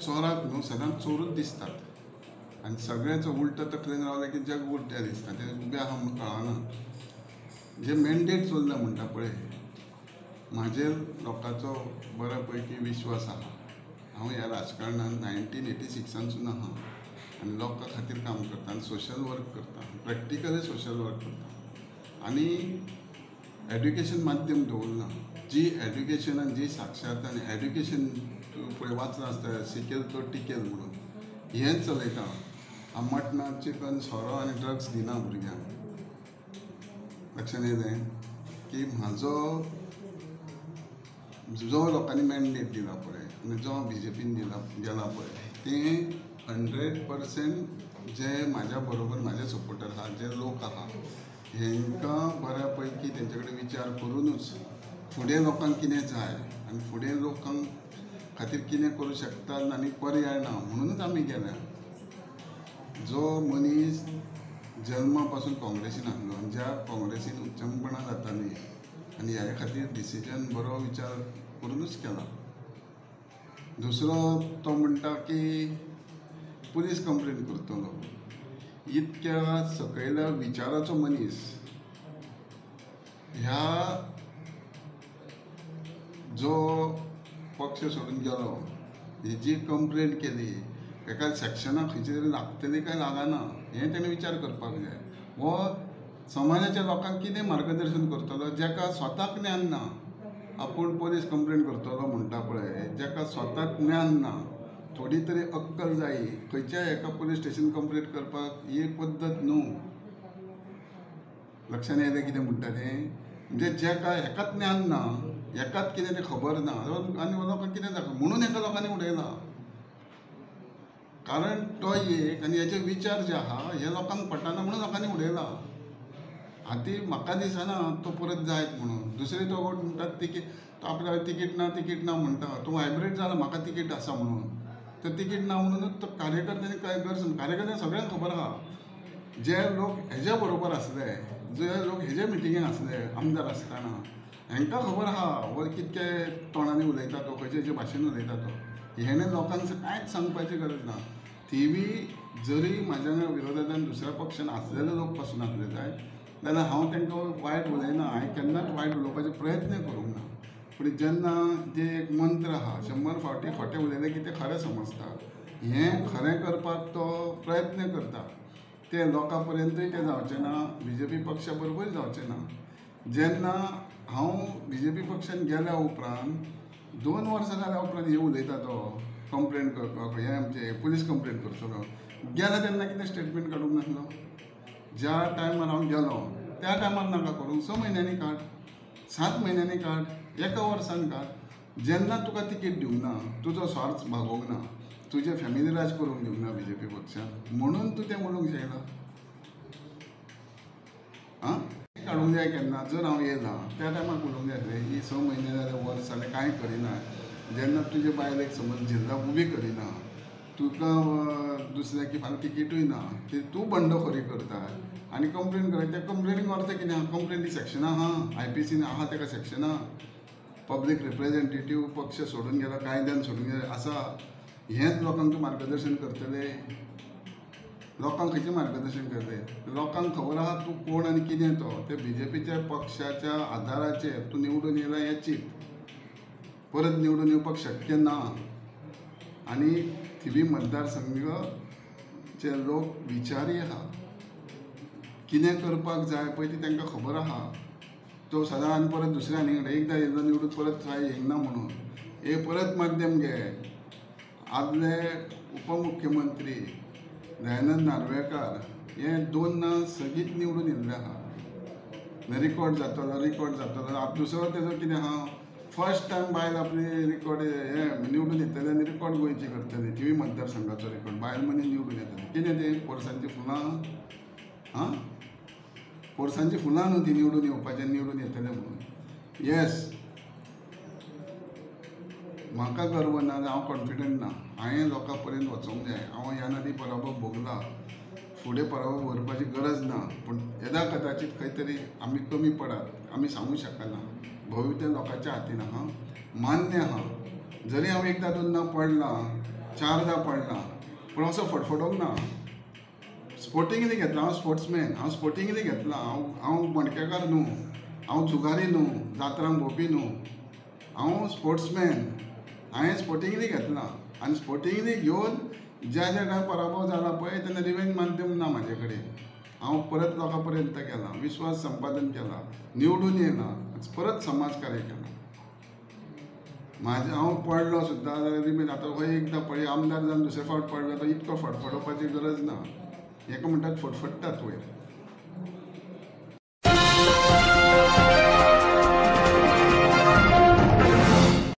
चोराक न्हू सदांच चोरूच दिसतात आनी सगळ्यांचो उलटो तो ट्रेन रावले की जग उलटें दिसता ते उबे आहा म्हणून कळना जे मॅन्डेट चल्ला म्हणटा पळय म्हाजेर लोकांचो बऱ्या पैकी विश्वास आहा हांव ह्या राजकारणान 1986 आहा आनी लोकां खातीर काम करता आनी सोशल वर्क करता प्रॅक्टिकली सोशल वर्क करता आनी एड्युकेशन माध्यम दवरना जी एड्युकेशन आनी जी साक्षरता आनी एड्युकेशन पळय वाचना आसता शिकेल तो टिकेल म्हणून हेंच चलयता हांव मटणां चिकन सोरो आनी ड्रग्स दिना भुरग्यांक लक्षांत येयलें की म्हाजो जो लोकांनी मॅन्डेट दिला पळय आनी जो BJPन गेला पळय तें 100% जे म्हाज्या बरोबर म्हाजे सपोर्टर आहा जे लोक आहा हेंकां बऱ्या पैकी तेंचे कडेन विचार करूनच फुडें लोकांक कितें जाय आनी फुडें लोकांक खातीर कितें करूं शकतात आनी पर्याय ना म्हणूनच आमी गेल्या जो मनीस जल्मा पासून काँग्रेसीन आसलो आनी ज्या काँग्रेसीन उच्चमपणां जाताली आनी ह्या खातीर डिसिजन बरो विचार करूनच केला दुसरो तो म्हणटा की पुलीस कंप्लेन करतलो इतक्या सकयल्या विचाराचो मनीस ह्या जो पक्ष सोडून गेलो हेजी कंप्लेंट केली एका सेक्शनाक खंयची तरी लागतली काय लागना हें तेणें विचार करपाक जाय वो समाजाच्या लोकांक कितें मार्गदर्शन करतलो जेका स्वताक ज्ञान ना आपूण पुलीस कंप्लेंट करतलो म्हणटा पळय जेका स्वताक ज्ञान ना थोडी तरी अक्कल जायी खंयच्याय एका पुलीस स्टेशन कंप्लेंट करपाक ही पद्दत न्हू लक्षांत येयलें कितें म्हणटा तें म्हणजे जेका हेकाच ज्ञान ना हेकाच कितें तें खबर ना आनी लोकांक कितें दाखय म्हणून हेका लोकांनी उडयला कारण तो एक आनी हेचे विचार जे आहा हे लोकांक पटना म्हणून लोकांनी उडयला आती म्हाका दिसना तो परत जायत म्हणून दुसरे तो म्हणटात तिकीट तो आपल्या तिकीट ना म्हणटा तो हायब्रीड जाला म्हाका तिकीट आसा म्हणून तर तिकीट ना म्हणूनच तो कार्यकर्त्यांनी काय गरज कार्यकर्त्यांक सगळ्यांक खबर आहा जे लोक हेजे बरोबर आसले जे लोक हेजे मिटिंगेक आसले आमदार आसतना हेंकां खबर आहा वो कितके तोंडांनी उलयता तो खंयचे भाशेन उलयता तो हेणें लोकांक कांयच सांगपाची गरज ना ती जरी म्हाज्या विरोधांतल्यान दुसऱ्या पक्षान आसलेले लोक पासून आसले जाय जाल्यार हांव तांकां वायट उलयना हांवें केन्नाच वायट उलोवपाचे प्रयत्न करूंक ना पूण जेन्ना जे एक मंत्र आहा 100 फावटी खोटें उलयलें की तें खरें समजता हें खरें करपाक तो प्रयत्न करता ते लोकां पर्यंतूय तें जावचें ना BJP पक्षा बरोबर जावचें ना जेन्ना हांव BJP पक्षान गेल्या उपरांत 2 वर्सां जाल्या उपरांत हे उलयता तो कंप्लेंट करपाक हें आमचे पुलीस कंप्लेंट करतलो गेल्या तेन्ना कितें स्टेटमेंट काडूंक नासलो ज्या टायमार हांव गेलो त्या टायमार नाका करूंक 6 म्हयन्यांनी काड 7 म्हयन्यांनी काड 1 वर्सान काड जेन्ना तुका तिकीट दिवंक ना तुजो स्वार्थ भागोवंक ना तुजे फॅमिली राज करूंक दिवंक ना BJP पक्षान म्हणून तूं तें उलोवंक शकना आं काडूंक जाय केन्ना जर हांव येयलां त्या टायमार उलोवंक जाय आसलें ही 6 म्हयने जाल्यार वर्स जालें कांय करिना जेन्ना तुजे बायलेक समज जिल्ला उबी करिना तुका दुसऱ्या की फाल्यां तिकीटूय ना ती तूं बंडखोरी करता आनी कंप्लेन करता त्या कंप्लेनीक अर्थ कितें आहा कंप्लेनी सेक्शनां आहा IPCन आहा तेका सेक्शनां पब्लीक रिप्रेझेंटेटीव पक्ष सोडून गेला कायद्यान सोडून गेला आसा हेंच लोकांक तूं मार्गदर्शन करतले लोकांक खंयचें मार्गदर्शन करतले लोकांक खबर आहा तूं कोण आनी कितें तो ते BJPच्या पक्षाच्या आदाराचेर तूं निवडून येयला हें चिंत परत निवडून येवपाक शक्य ना आनी थिवी मतदारसंघाचे लोक विचारी आहा कितें करपाक जाय पळय ती तांकां खबर आहा तो सदां आनी परत दुसऱ्या आनी एकदां येयलो निवडून परत ट्राय येयना म्हणून हे परत माध्यम घे आदले उपमुख्यमंत्री दयानंद नार्वेकार हे 2 सगळींच निवडून येयल्ले आहा रिकॉर्ड जातलो दुसरो तेजो कितें आहा फर्स्ट टायम बायल आपली रिकॉर्ड हे निवडून येतले आनी रिकॉर्ड गोंयची करतली थिवी मतदारसंघाचो रिकॉर्ड बायल मनीस निवडून येतली कितें तें पोरसांची फुलां हां पोरसांची फुलां न्हू ती निवडून येवपाचें निवडून येतले म्हणून येस म्हाका गर्व ना हांव कॉन्फिडंट ना हांवें लोकां पर्यंत वचोंक जाय हांव ह्या नदी पराभव भोगला फुडें पराभव व्हरपाची गरज ना पूण येदा कदाचित खंय तरी आमी कमी पडात आमी सांगूंक शकना भवित्य लोकांच्या हातीन आहा मान्य आहा. जरी हांव एकदां दोनदां पडला, चारदां पडला, पूण असो फटफटोंक ना. स्पोर्टिंगली घेतला, हांव स्पोर्ट्समॅन, हांव स्पोर्टिंगली घेतला. हांव मडकेकार न्हू, हांव झुगारी न्हू, जात्रांक भोंवपी न्हू. हांव स्पोर्ट्समॅन. हांवें स्पोर्टिंगली घेतला आनी स्पोर्टिंगली घेवन ज्या ज्या टायम पराभव जाला पळय तेन्ना रिवेंज माध्यम ना म्हाजे कडेन. हांव परत लोकां पर्यंत केला, विश्वास संपादन केला, निवडून येयला, परत समाजकार्य केला. हांव पडलो सुद्दां जाल्यार रिवेंज. आतां हो एकदां पळय आमदार जावन दुसरे फावट पडलो तो इतको फटफटोवपाची गरज ना. हेका म्हणटात फटफटतात वयर.